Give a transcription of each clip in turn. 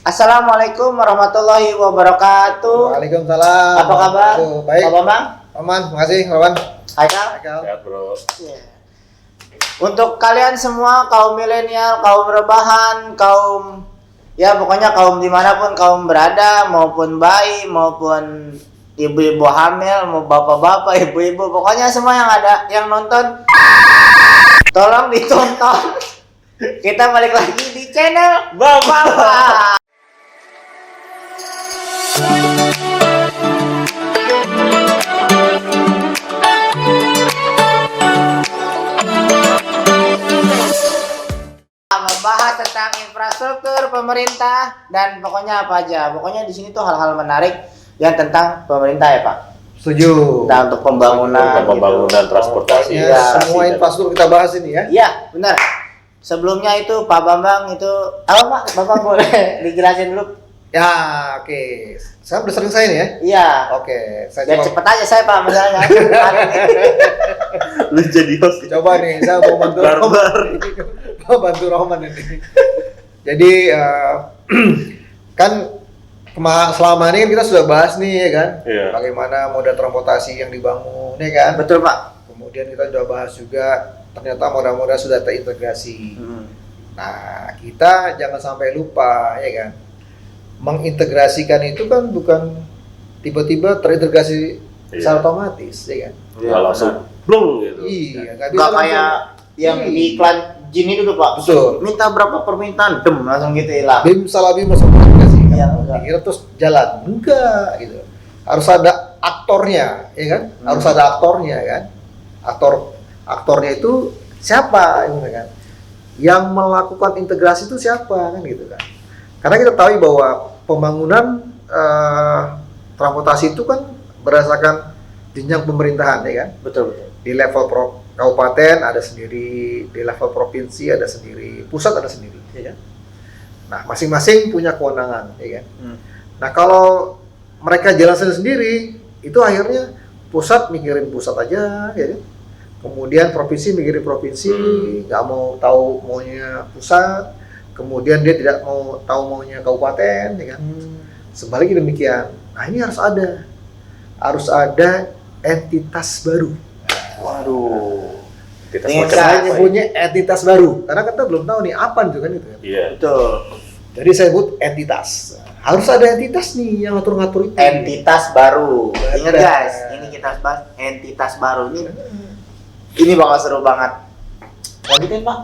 Assalamualaikum warahmatullahi wabarakatuh. Waalaikumsalam. Apa kabar? Baik. Pak Bambang? Aman, makasih, Rawan. Haikal? Sehat bro. Iya. Untuk kalian semua kaum milenial, kaum rebahan, kaum ya pokoknya kaum dimanapun kaum berada, maupun bayi, maupun ibu-ibu hamil, mau bapak-bapak, ibu-ibu, pokoknya semua yang ada yang nonton, tolong ditonton. Kita balik lagi di channel Bapak. Membahas tentang infrastruktur pemerintah dan pokoknya apa aja. Pokoknya di sini tuh hal-hal menarik yang tentang pemerintah ya Pak. Setuju. Nah, untuk pembangunan, Pembangunan transportasi. Pokoknya Ya, semua infrastruktur kita bahas ini ya. Iya, benar. Sebelumnya itu Pak Bambang itu apa Pak? Bapak boleh dijelasin dulu? Ya, oke. Saya udah sering saya nih ya. Iya. Oke, saya Biar coba, cepet aja saya Pak masalahnya. Lu jadi host. coba nih, saya mau bantu Barbar. mau bantu Roman ini. Jadi kan selama ini kita sudah bahas nih ya kan, Iya. bagaimana moda transportasi yang dibangun ya kan. Betul Pak. Kemudian kita sudah bahas juga ternyata moda-moda sudah terintegrasi. Hmm. Nah, kita jangan sampai lupa ya kan. Mengintegrasikan itu kan bukan tiba-tiba terintegrasi secara otomatis ya kan. Nggak langsung blung gitu. Iya, nggak bisa Gak langsung. kayak yang Iya. di iklan Jin itu tuh Pak. Betul. Minta berapa permintaan, dem langsung gitu hilang. Bim salah bim masuk aplikasi kan. Iya, enggak. Dikira terus jalan. Enggak gitu. Harus ada aktornya, ya kan? Harus ada aktornya kan. Aktornya itu siapa gitu kan? Yang melakukan integrasi itu siapa kan gitu kan. Karena kita tahu bahwa pembangunan transportasi itu kan berdasarkan jenjang pemerintahan ya kan. Betul betul. Di level kabupaten ada sendiri, di level provinsi ada sendiri, pusat ada sendiri, ya kan? Nah, masing-masing punya kewenangan, ya kan? Nah, kalau mereka jalan sendiri, itu akhirnya pusat mikirin pusat aja, ya kan? Kemudian provinsi mikirin provinsi, nggak mau tahu maunya pusat, kemudian dia tidak mau tahu maunya kabupaten, ya kan? Sebaliknya demikian. Nah, ini harus ada entitas baru. Waduh. Kita Iya, semacam Kak. Saya apa nyebutnya entitas baru, karena kita belum tahu nih apa itu kan itu. Kan? Iya. Betul. Jadi saya sebut entitas. Harus ada entitas nih yang ngatur-ngatur itu. Entitas baru. Ingat Betul. guys, ini kita bahas entitas baru ini bakal seru banget. Lanjutin Pak.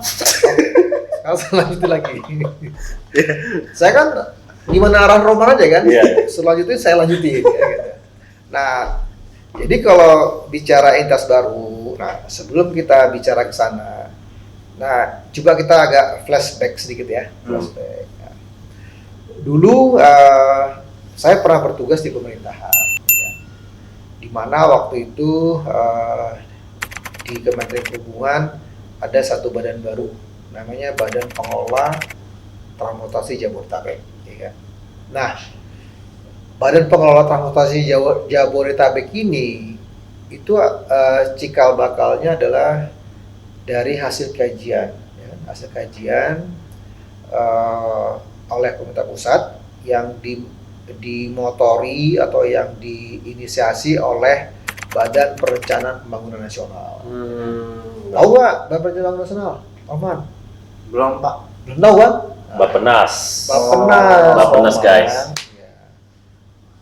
Kalau saya lanjutin lagi. Saya kan gimana arah Roman aja kan. Iya. Selanjutnya saya lanjutin. Ya, gitu. Nah, jadi kalau bicara entitas baru, nah sebelum kita bicara ke sana, nah coba kita agak flashback sedikit ya. Flashback. Nah, dulu saya pernah bertugas di pemerintahan, ya, di mana waktu itu di Kementerian Perhubungan ada satu badan baru, namanya Badan Pengelola Transportasi Jabodetabek. Ya kan? Nah, Badan Pengelola Transportasi Jabodetabek ini itu cikal bakalnya adalah dari hasil kajian, ya, hasil kajian oleh pemerintah pusat yang dimotori atau yang diinisiasi oleh Badan Perencanaan Pembangunan Nasional. Tahu nggak Badan Perencanaan Pembangunan Nasional? Aman? Belum Pak. Belum tahu kan? Bapenas. Bapenas. Bapenas, guys. Ya.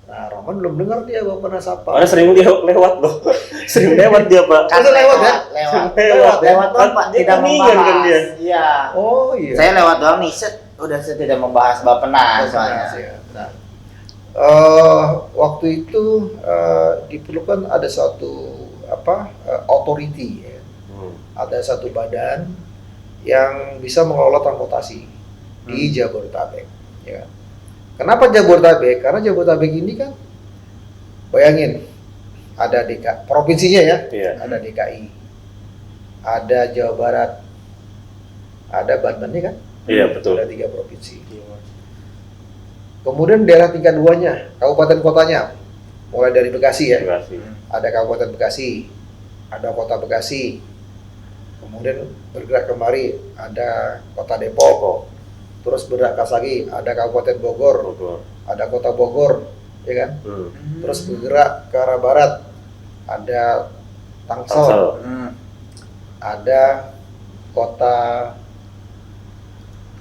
Nah, Roman belum dengar dia Bapenas apa. Mana sering dia lewat loh. Sering lewat dia Pak. Kan lewat ya? Lewat doang Pak, Dia tidak kuningan membahas. kan dia. Iya. Oh iya. Saya lewat doang nih, set. Udah saya tidak membahas Bapenas soalnya. Ya. Nah, waktu itu diperlukan ada suatu authority, ya. Ada satu badan yang bisa mengelola transportasi di Jabodetabek. Ya. Kenapa Jabodetabek? Karena Jabodetabek ini kan, bayangin, ada DKI, provinsinya ya, Iya. ada DKI, ada Jawa Barat, ada Banten ya kan, Iya betul. ada 3 provinsi. Kemudian daerah tingkat 2-nya, kabupaten kotanya, mulai dari Bekasi ya, Terima kasih. ada Kabupaten Bekasi, ada Kota Bekasi, kemudian bergerak kemari ada Kota Depok, terus berakas lagi ada Kabupaten Bogor, Bogor. ada Kota Bogor, ya kan? Hmm. Terus bergerak ke arah barat, ada Tangsel, Tangsel. ada Kota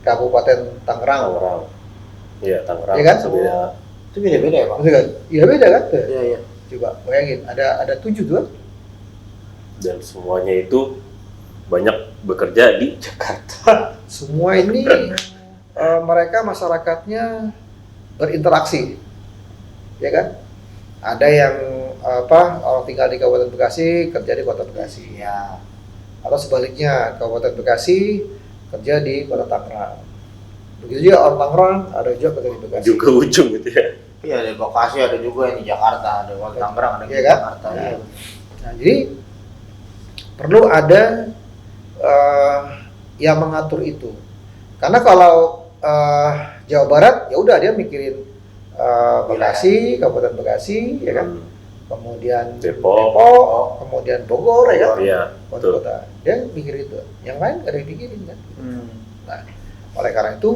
Kabupaten Tangerang, Tangerang. Iya, Tangerang. Iya kan? Beda. Itu beda-beda ya, Pak? Maksudnya kan? Iya beda kan? Tuh. Iya, iya. Coba bayangin, ada 7 tuh. Dan semuanya itu banyak bekerja di Jakarta. Semua ini mereka masyarakatnya berinteraksi, ya kan? Ada yang orang tinggal di Kabupaten Bekasi kerja di Kota Bekasi, Iya. atau sebaliknya Kabupaten Bekasi kerja di Kota Tangerang. Begitu juga orang Tangerang ada juga kerja di Bekasi. Juga ujung gitu ya. Iya, di Bekasi ada juga yang di Jakarta, ada di Tangerang, ada di Iya kan? Jakarta. Nah, Iya. nah, jadi perlu ada yang mengatur itu. Karena kalau Jawa Barat ya udah dia mikirin Bekasi, Kabupaten Bekasi, ya kan? Hmm. Kemudian Depok. kemudian Bogor, ya kan? Iya, betul. Kota-kota. Dia mikir itu. Yang lain nggak ada yang pikirin kan? Hmm. Nah, oleh karena itu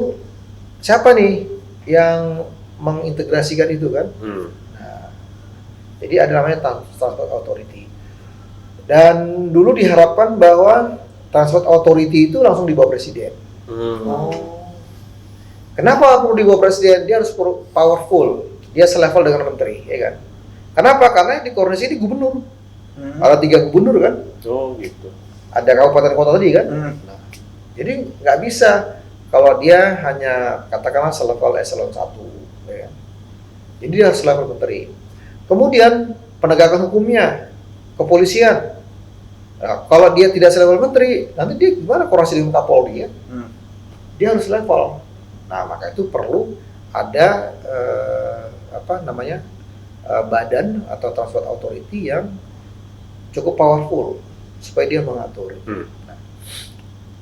siapa nih yang mengintegrasikan itu kan? Hmm. Nah, jadi ada namanya Transport Authority. Dan dulu diharapkan bahwa Transport Authority itu langsung di bawah presiden. Hmm. Kenapa perlu di bawah presiden? Dia harus powerful. Dia selevel dengan menteri, ya kan? Kenapa? Karena di koordinasi di gubernur. Ada 3 gubernur kan? Oh gitu. Ada kabupaten kota tadi kan? Hmm. Nah, jadi nggak bisa kalau dia hanya katakanlah selevel eselon 1, ya kan? Jadi dia harus level menteri. Kemudian penegakan hukumnya, kepolisian. Nah, kalau dia tidak selevel menteri, nanti dia gimana koordinasi dengan Kapolri ya? Hmm. Dia harus level. Nah, maka itu perlu ada badan atau transport authority yang cukup powerful supaya dia mengatur. Hmm. Nah,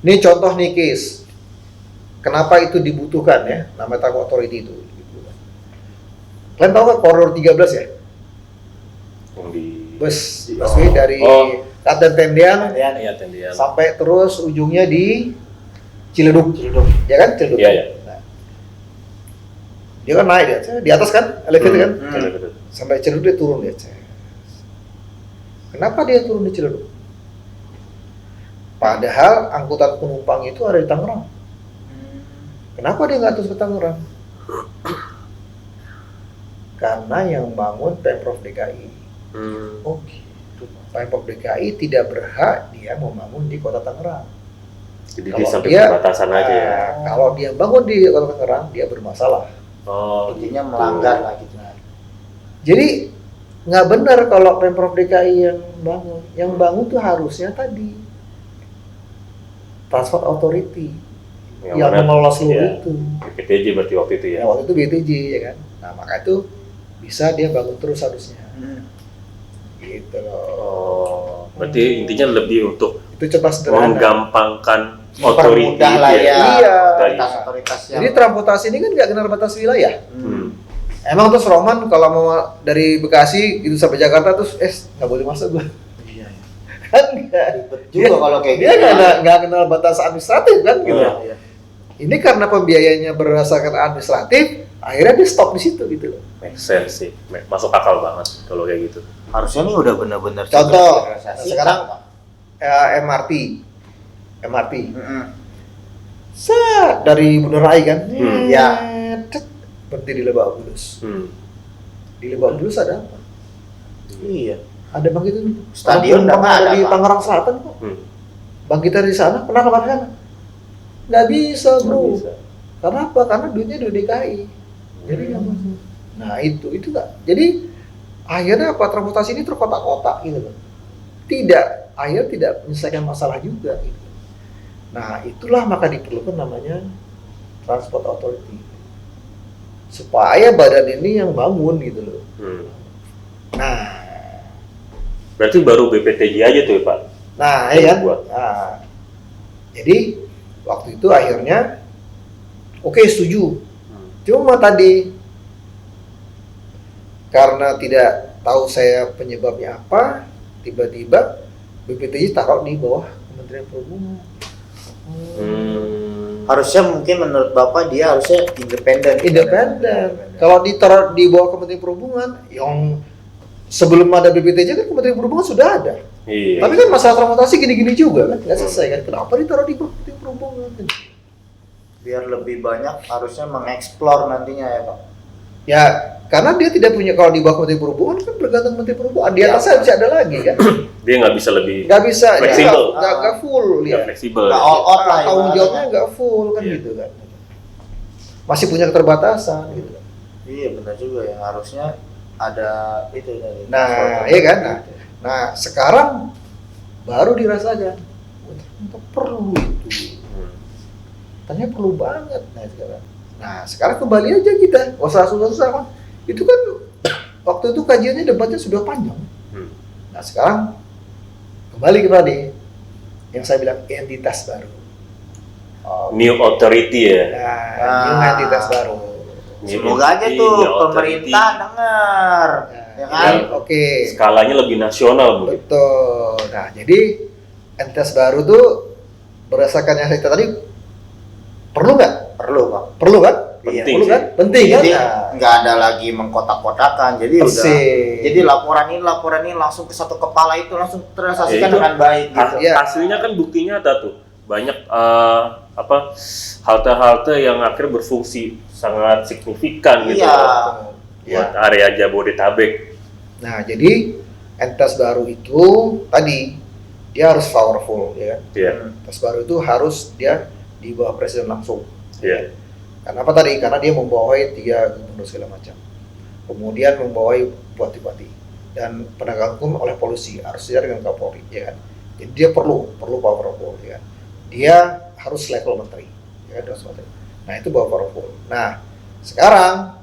ini contoh nih case. Kenapa itu dibutuhkan ya? Namanya transport authority itu. Kalian tahu nggak koridor 13 ya? Yang di Busway dari Oh. Klaten Tendian Kemudian Iya, tendian. sampai terus ujungnya di Ciledug. Ciledug. Ya kan? Ciledug. Iya, iya. Nah, dia kan naik dia, di atas kan, elevator kan? Betul. Sampai Ciledug dia turun dia. Kenapa dia turun di Ciledug? Padahal angkutan penumpang itu ada di Tangerang. Kenapa dia nggak terus ke Tangerang? Karena yang bangun Pemprov DKI. Hmm. Oke. Pemprov DKI tidak berhak dia membangun di Kota Tangerang. Jadi Kalau dia sampai dia- perbatasan aja ya. Kalau dia bangun di Kota Tangerang, dia bermasalah. Oh, Intinya gitu. melanggar lah gitu. Jadi nggak benar kalau Pemprov DKI yang bangun. Yang bangun tuh harusnya tadi Transport Authority yang mana? mengelola seluruh Iya. itu. BPTJ berarti waktu itu ya. Ya waktu itu BTJ ya kan. Nah maka itu bisa dia bangun terus harusnya. Gitu loh. Oh, berarti intinya lebih untuk Itu contoh sederhana. menggampangkan otoriti Mempermudah lah ya. Iya. Otoritas-otoritas yang. Jadi transportasi ini kan nggak kenal batas wilayah. Hmm. Emang terus Roman kalau mau dari Bekasi gitu sampai Jakarta terus nggak boleh masuk gua. Iya. Kan nggak. Ribet juga kalau kayak Dia gitu. nggak kenal batas administratif kan gitu. Iya, iya. Ini karena pembiayanya berdasarkan administratif, akhirnya dia stop di situ gitu loh. Make sense sih. Masuk akal banget kalau kayak gitu. Harusnya nih udah benar-benar Contoh, sinkronisasi. sekarang MRT. Mm-mm. Set dari Bundaran kan? Iya. Cet, berhenti di Lebak Bulus. Hmm. Di Lebak Bulus ada apa? Iya. Ada bangkitan. Stadion udah Orang nggak ada ada, di Pak. Tangerang Selatan kok. Hmm. Bangkitan di sana, pernah ke sana? Nggak bisa Nggak bro. bisa. Karena apa? Karena duitnya di DKI. Jadi nggak masuk. Nah itu nggak. Jadi akhirnya apa? Transportasi ini terkotak-kotak gitu loh. Tidak, akhirnya tidak menyelesaikan masalah juga. Gitu. Nah itulah maka diperlukan namanya Transport Authority supaya badan ini yang bangun gitu loh. Hmm. Nah, Berarti baru BPTJ aja tuh ya Pak? nah Yang ya kan. buat. Nah, jadi waktu itu akhirnya oke setuju. Hmm. Cuma tadi karena tidak tahu saya penyebabnya apa, tiba-tiba BPTJ taruh di bawah Kementerian Perhubungan. Hmm. harusnya mungkin menurut Bapak dia harusnya independen. Independen. Kalau ditaruh di bawah Kementerian Perhubungan, yang sebelum ada BPTJ kan Kementerian Perhubungan sudah ada. Iya. Tapi kan masalah transportasi gini-gini juga kan, nggak selesai kan? Kenapa ditaruh di Kementerian Perhubungan? Biar lebih banyak harusnya mengeksplor nantinya ya Pak. Ya, karena dia tidak punya, kalau di bawah Kementerian Perhubungan kan bergantung Kementerian Perhubungan. Di atasnya bisa ada lagi kan? Dia nggak bisa lebih Nggak bisa, dia Fleksibel. nggak full nggak dia. fleksibel. Nggak all out lah. Tanggung ibaratnya. jawabnya nggak full kan Iya. gitu kan? Masih punya keterbatasan gitu. Iya benar juga ya, harusnya ada itu dari. Nah, iya kan? Nah, sekarang baru dirasakan. Oh, ternyata perlu itu. Ternyata perlu banget. Nah, sekarang kembali aja kita. Gak usah susah-susah kan. Itu kan waktu itu kajiannya, debatnya sudah panjang. Nah, sekarang kembali ke tadi yang saya bilang entitas baru. New authority ya. Nah, new entitas baru. Semoga aja New tuh authority. pemerintah dengar, ya kan? Oke. Skalanya lebih nasional mungkin. Betul. Nah, jadi entitas baru tuh berdasarkan yang saya tadi perlu nggak? Perlu Pak. Perlu kan? Penting Perlu sih. kan? Penting kan? Jadi Nah, nggak ada lagi mengkotak-kotakan, jadi udah. persis. Jadi laporan ini langsung ke satu kepala itu langsung terrealisasikan Ya, itu dengan baik gitu. Iya. Hasilnya kan buktinya ada tuh. Banyak halte-halte yang akhirnya berfungsi sangat signifikan gitu Iya. buat area Jabodetabek. Nah, jadi entitas baru itu tadi dia harus powerful ya. Iya. Entitas baru itu harus dia di bawah presiden langsung. Iya. Karena apa tadi? Karena dia membawai 3 gubernur segala macam. Kemudian membawai bupati-bupati dan penegak hukum oleh polisi harus sejajar dengan Kapolri, ya kan? Jadi dia perlu powerful, ya kan? Dia harus level menteri, ya kan? Harus menteri. Nah itu powerful. Nah sekarang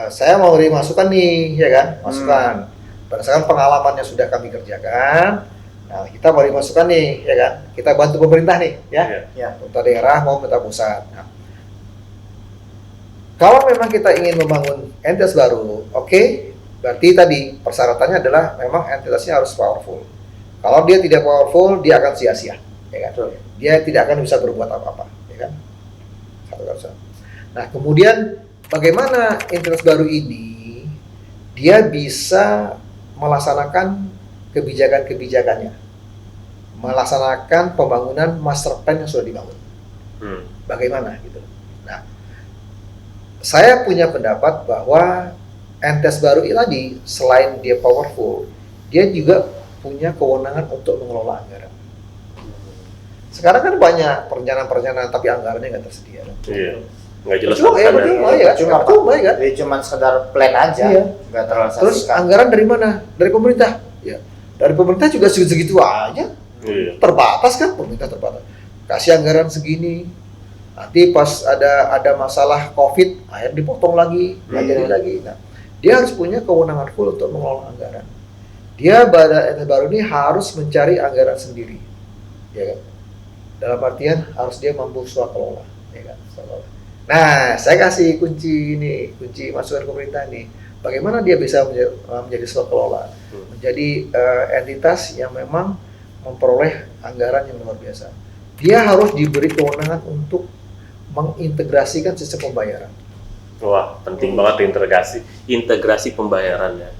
saya mau beri masukan nih, ya kan? Masukan berdasarkan pengalaman yang sudah kami kerjakan. Nah kita beri masukan nih, ya kan? Kita bantu pemerintah nih, ya. Iya. Ya. Pemerintah daerah mau pemerintah pusat. Nah, kalau memang kita ingin membangun entitas baru, oke, berarti tadi persyaratannya adalah memang entitasnya harus powerful. Kalau dia tidak powerful, dia akan sia-sia, ya kan? Betul. Dia tidak akan bisa berbuat apa-apa, ya kan? Satu. Nah, kemudian bagaimana entitas baru ini dia bisa melaksanakan kebijakan-kebijakannya, melaksanakan pembangunan master plan yang sudah dibangun. Bagaimana gitu? Nah, saya punya pendapat bahwa entitas baru ini tadi selain dia powerful, dia juga punya kewenangan untuk mengelola anggaran. Sekarang kan banyak perencanaan-perencanaan tapi anggarannya nggak tersedia. Iya. Nggak jelas. Percuma ya, makannya. percuma ya kan? Jadi cuma sekedar plan aja, Iya. nggak terrealisasikan. Terus anggaran dari mana? Dari pemerintah. Ya, dari pemerintah juga segitu aja. Iya. Terbatas kan, pemerintah terbatas. Kasih anggaran segini. Nanti pas ada masalah COVID, akhirnya dipotong lagi, nggak jadi lagi. Nah, dia harus punya kewenangan full untuk mengelola anggaran. Dia pada baru ini harus mencari anggaran sendiri, ya kan? Dalam artian harus dia mampu kelola, ya kan? Nah, saya kasih kunci masukan pemerintah nih. Bagaimana dia bisa menjadi kelola, menjadi entitas yang memang memperoleh anggaran yang luar biasa. Dia harus diberi kewenangan untuk mengintegrasikan sistem pembayaran. Wah, penting banget integrasi pembayarannya.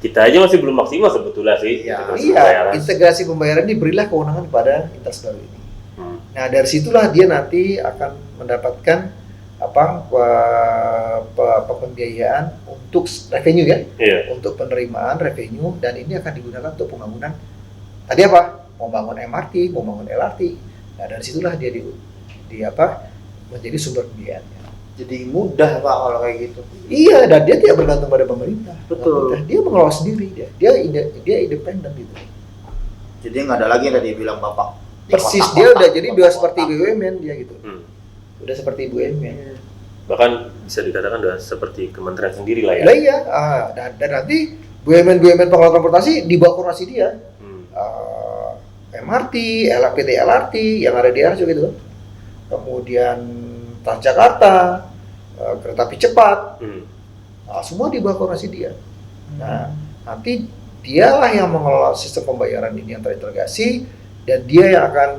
Kita aja masih belum maksimal sebetulnya sih. Iya. integrasi Iya, pembayaran. integrasi pembayaran ini berilah kewenangan pada entitas baru ini. Nah, dari situlah dia nanti akan mendapatkan pembiayaan untuk revenue ya, Iya. untuk penerimaan revenue, dan ini akan digunakan untuk pembangunan. Tadi apa? Mau bangun MRT, mau bangun LRT. Nah, dari situlah dia menjadi sumber pembiayaannya. Jadi mudah Pak kalau kayak gitu. Iya, dan dia tidak bergantung pada pemerintah. Betul. Dia mengelola sendiri dia independen gitu. Jadi nggak ada lagi yang tadi bilang Bapak. Persis, dia udah jadi udah seperti BUMN dia gitu. Udah seperti BUMN. Bahkan bisa dikatakan udah seperti kementerian sendiri lah ya. Lah iya, dan nanti BUMN pengelola transportasi di bawah koordinasi dia. MRT, PT LRT yang ada di daerah juga gitu kan. Kemudian Transjakarta, kereta api cepat, semua di bawah koordinasi dia. Nah, nanti dialah yang mengelola sistem pembayaran ini yang terintegrasi, dan dia yang akan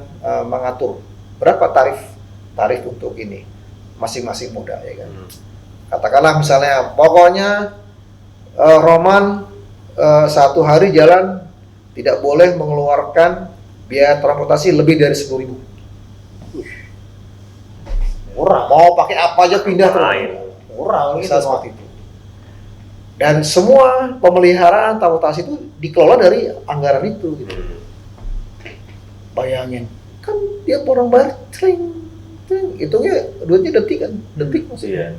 mengatur berapa tarif tarif untuk ini masing-masing moda ya kan. Katakanlah misalnya pokoknya Roman 1 hari jalan tidak boleh mengeluarkan biaya transportasi lebih dari 10.000. Murah. Mau pakai apa aja pindah terus. Murah gitu. Bisa seperti itu. Dan semua pemeliharaan transportasi itu dikelola dari anggaran itu gitu. Bayangin, kan dia orang bayar hitungnya duitnya detik kan, detik maksudnya. Iya.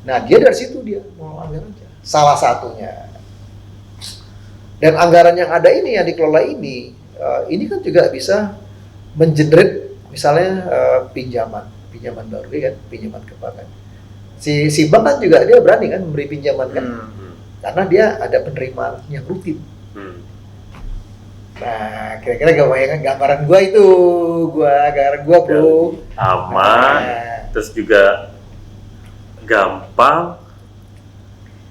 Nah dia dari situ dia mau anggaran aja. Salah satunya. Dan anggaran yang ada ini yang dikelola ini kan juga bisa mengenerate misalnya pinjaman baru ya kan, pinjaman ke bank kan. Si bank kan juga dia berani kan memberi pinjaman kan, karena dia ada penerimaan yang rutin. Nah kira-kira gambaran gua itu, gambaran gua bro. Aman, Nah, terus juga gampang,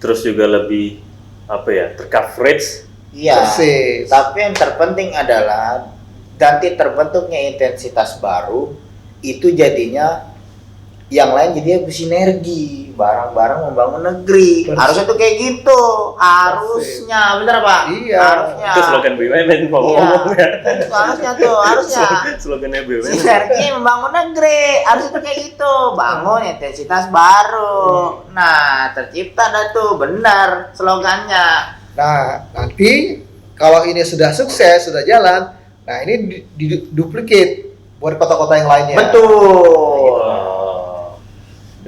terus juga lebih apa ya, tercoverage. Iya. persis. Tapi yang terpenting adalah nanti terbentuknya intensitas baru itu jadinya yang lain jadinya bersinergi, bareng-bareng membangun negeri. Persis. Harusnya tuh kayak gitu. Harusnya, bener Pak? Iya. Harusnya. Itu slogan BUMN Iya. ngomong-ngomongnya. Harusnya tuh, harusnya. Slogannya BUMN. Sinergi membangun negeri, harusnya tuh kayak gitu. Bangun intensitas baru. Nah, tercipta dah tuh, benar slogannya. Nah, nanti kalau ini sudah sukses, sudah jalan, nah ini duplicate buat kota-kota yang lainnya. Betul.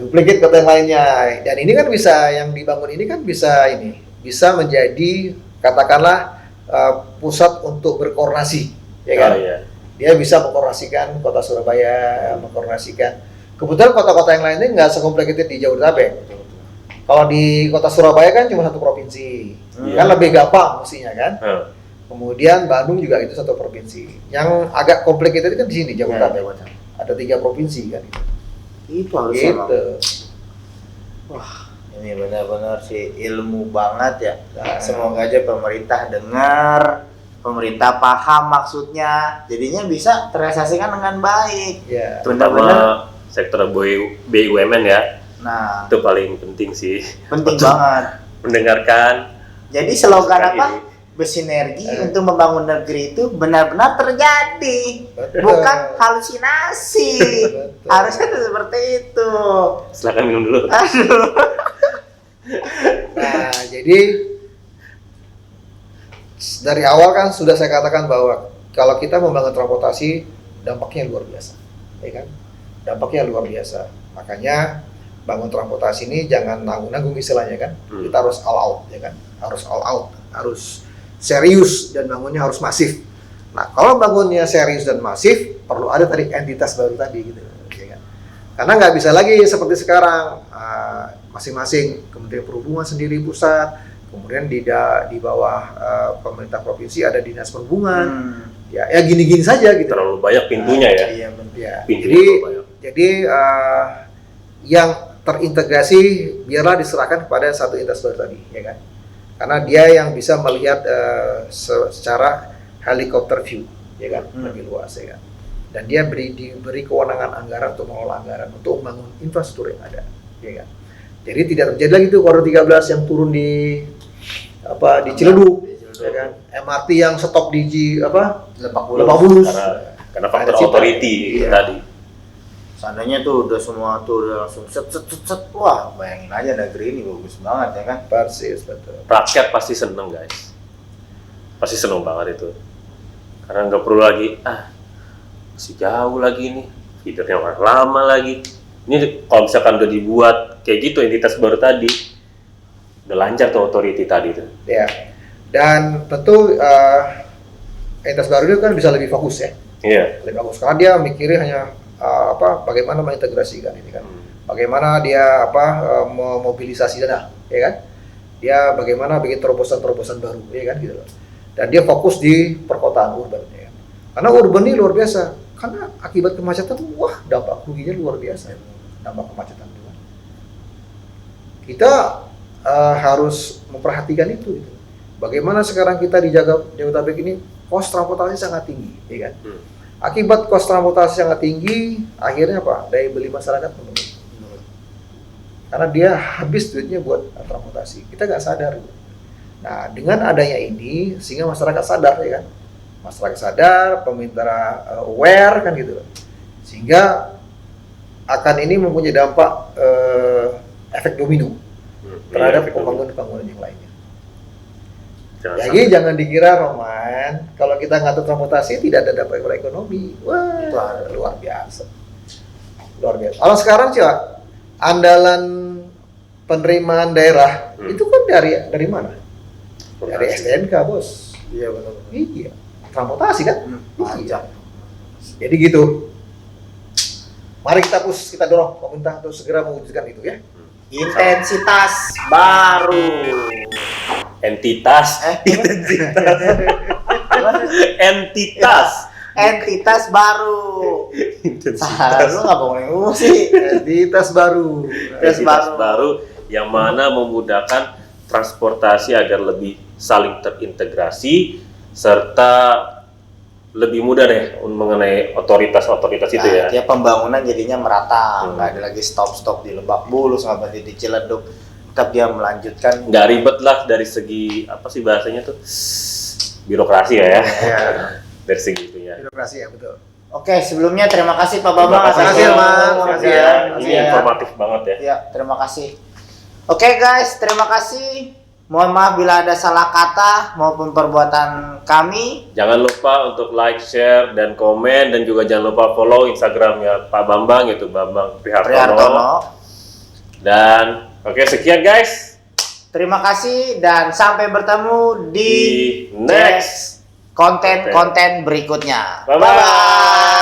Duplicate kota yang lainnya. Dan ini kan bisa, yang dibangun ini kan bisa bisa menjadi katakanlah pusat untuk berkoordinasi, ya kan? Oh, iya. Dia bisa mengkoordinasikan kota Surabaya, mengkoordinasikan. Kebetulan kota-kota yang lainnya nggak sekomplikated di Jabodetabek. Kalau di kota Surabaya kan cuma satu provinsi, kan lebih gampang mestinya kan. Kemudian Bandung juga itu satu provinsi. Yang agak complicated kan di sini Jabodetabek. Ada 3 provinsi kan. Itu harusnya. Gitu. Wah, ini benar-benar sih ilmu banget ya. Nah. Semoga aja pemerintah dengar, pemerintah paham maksudnya, jadinya bisa terrealisasikan dengan baik. Ya. Terutama sektor BUMN ya. Nah, Itu paling penting sih. penting banget. Mendengarkan. Jadi slogan masukan apa? ini. Bersinergi untuk membangun negeri itu benar-benar terjadi, Betul. bukan halusinasi. Betul. Harusnya itu seperti itu. Silakan minum dulu. Aduh. Nah, jadi dari awal kan sudah saya katakan bahwa kalau kita membangun transportasi dampaknya luar biasa, ya kan? Dampaknya luar biasa. Makanya bangun transportasi ini jangan nanggung-nanggung istilahnya kan. Kita harus all out, ya kan? Harus all out, harus serius dan bangunnya harus masif. Nah, kalau bangunnya serius dan masif, perlu ada tadi entitas baru tadi gitu, ya kan? Karena nggak bisa lagi seperti sekarang masing-masing Kementerian Perhubungan sendiri pusat, kemudian di bawah pemerintah provinsi ada dinas perhubungan, ya gini-gini saja gitu. Terlalu banyak pintunya ya. Iya, benar. Ya, Pintunya jadi terlalu banyak. yang terintegrasi biarlah diserahkan kepada satu entitas baru tadi, ya kan? Karena dia yang bisa melihat secara helikopter view, ya kan, lebih luas, ya kan. Dan dia diberi kewenangan anggaran untuk mengelola anggaran untuk membangun infrastruktur yang ada, ya kan. Jadi tidak terjadi lagi tuh Koridor 13 yang turun di Ciledug, ya kan. MRT yang stop di Lebak Lebak Bulus. Karena faktor Ada authority Iya. tadi. Seandainya tuh udah semua tuh udah langsung set, wah bayangin aja negeri ini bagus banget ya kan. Persis, betul. Rakyat pasti seneng guys. Pasti seneng banget itu. Karena nggak perlu lagi, masih jauh lagi nih. Feedernya orang lama lagi. Ini kalau misalkan udah dibuat kayak gitu entitas baru tadi, udah lancar tuh authority tadi tuh. Ya, dan tentu entitas baru itu kan bisa lebih fokus ya, Iya. lebih fokus karena dia mikirnya hanya bagaimana mengintegrasikan ini kan, bagaimana dia memobilisasi dana, ya kan, dia bagaimana bikin terobosan-terobosan baru, ya kan gitu loh, dan dia fokus di perkotaan urban, ya kan? Karena urban ini luar biasa, karena akibat kemacetan, wah dampak ruginya luar biasa, dampak kemacetan juga. Kita harus memperhatikan itu, gitu. Bagaimana sekarang kita di Jabodetabek ini kos transportasi sangat tinggi, ya kan? Akibat kos transportasi sangat tinggi, akhirnya apa? Daya beli masyarakat menurun. Karena dia habis duitnya buat transportasi. Kita nggak sadar. Nah, dengan adanya ini, sehingga masyarakat sadar, ya kan? Masyarakat sadar, pemerintah aware, kan gitu. Sehingga akan ini mempunyai dampak efek domino terhadap pembangunan yang lainnya. Jadi jangan dikira Roman, kalau kita ngatur transportasi tidak ada dampak pada ekonomi. Wah, luar biasa. Luar biasa. Kalau sekarang coba andalan penerimaan daerah itu kan dari mana? Dari STNK, Bos. Iya benar. Iya. Transportasi kan? Pajak. Jadi gitu. Mari kita dorong pemerintah untuk segera mewujudkan itu ya. Intensitas baru. Entitas. Entitas baru. Lu Intensitas nggak boleh sih. Entitas baru. baru yang mana memudahkan transportasi agar lebih saling terintegrasi serta lebih mudah deh mengenai otoritas itu ya. Dia pembangunan jadinya merata, nggak ada lagi stop di Lebak Bulus, nggak berhenti di Ciledug. Tetap dia melanjutkan. Nggak ribet lah dari segi apa sih bahasanya tuh birokrasi ya. Dari segi itu ya. Birokrasi ya, betul. Oke, sebelumnya terima kasih Pak Bambang Terima kasih, Mas. waktunya. Terima kasih ya. Ini informatif banget ya. Ya, terima kasih. Oke guys, terima kasih. Mohon maaf bila ada salah kata maupun perbuatan kami. Jangan lupa untuk like, share, dan komen, dan juga jangan lupa follow Instagramnya Pak Bambang, yaitu Bambang Prihartono. Dan oke, sekian guys. Terima kasih dan sampai bertemu di Di next konten-konten berikutnya. Bye-bye.